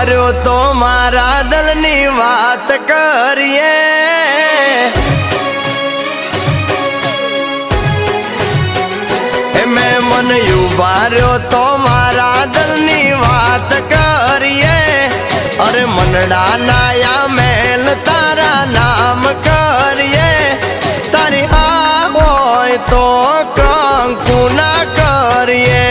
ઉભાર્યો તો મારા દલની વાત કરીએ મેં મન ઉભાર્યો તો મારા દલની વાત કરીએ અરે મનડા નાયા મેલ તારા નામ કરીએ તારી હા હોય તો કંકુ ના કરીએ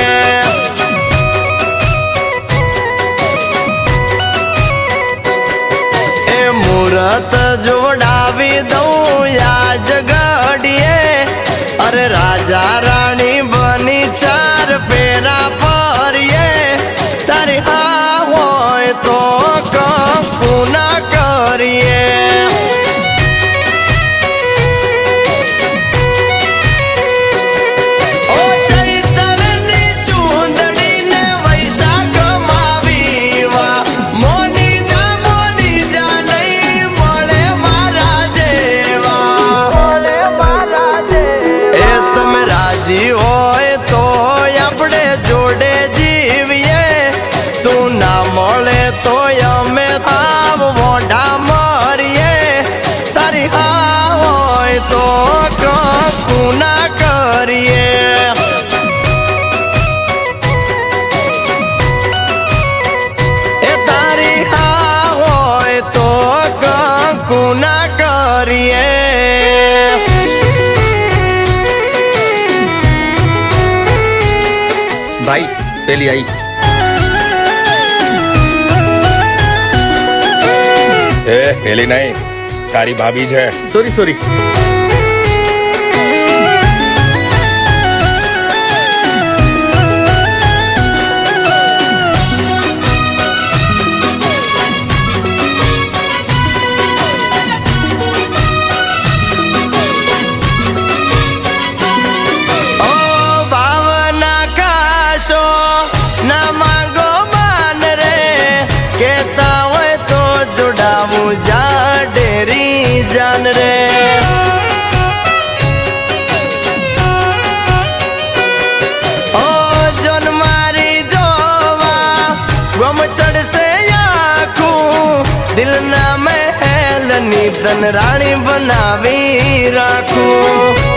એ મુહૂર્ત જોડાવી દઉં યાજ ઘડીએ અરે રાજા રાણી બની ચાર ફેરા ફરીએ તારી હા હોય તો કંકુ ના કરીએ હોય તો આપણે જોડે જીવીએ તું ના મળે તો અમે આવ મોઢા મરીએ તારી હા હોય તો કંકુ ના કરીએ એ તારી હા હોય તો કંકુ ના કરીએ भाई पहली आई ए पहली नहीं तारी भाभी है सॉरी सॉरी ના માંગો બાન રે કેતા હોય તો જોડાવું જા ડેરી જાન રે ઓ જોન મારી જોવા ગમ ચડશે આખું દિલ ના મહેલ ની તન રાણી બનાવી રાખું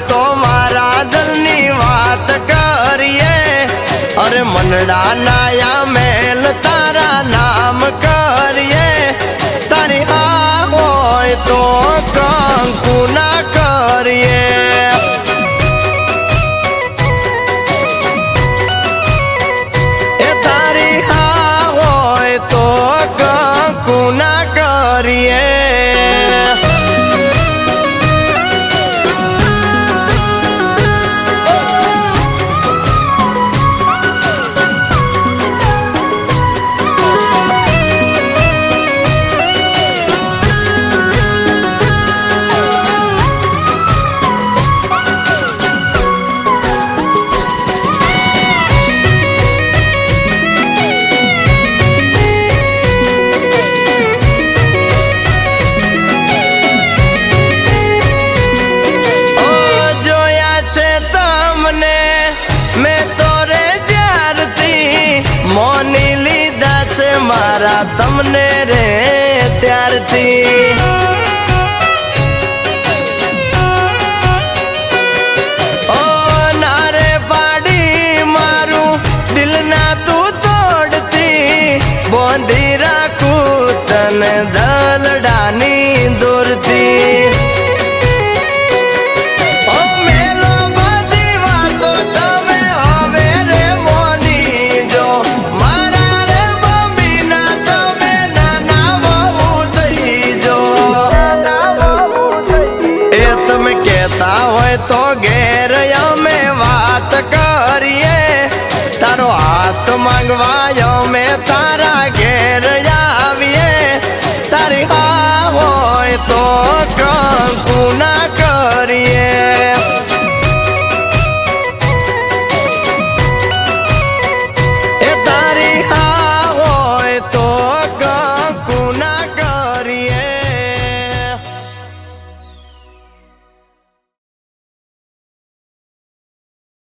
તો મારા દલની વાત કરીએ અરે મનડા નાયા મેલ તારા નામ કરીએ તારી હા હોય તો કંકુ ના કરીએ એ તારી હા હોય તો કંકુ ના કરીએ મોની લીધા છે મારા તમને રે ત્યારથી ઓ નારે પાડી મારું દિલ ના તું તોડતી બોંધી રાખું તને દલડાની દૂરથી હોય તો ઘેર અમે વાત કરીએ તારો હાથ માંગવા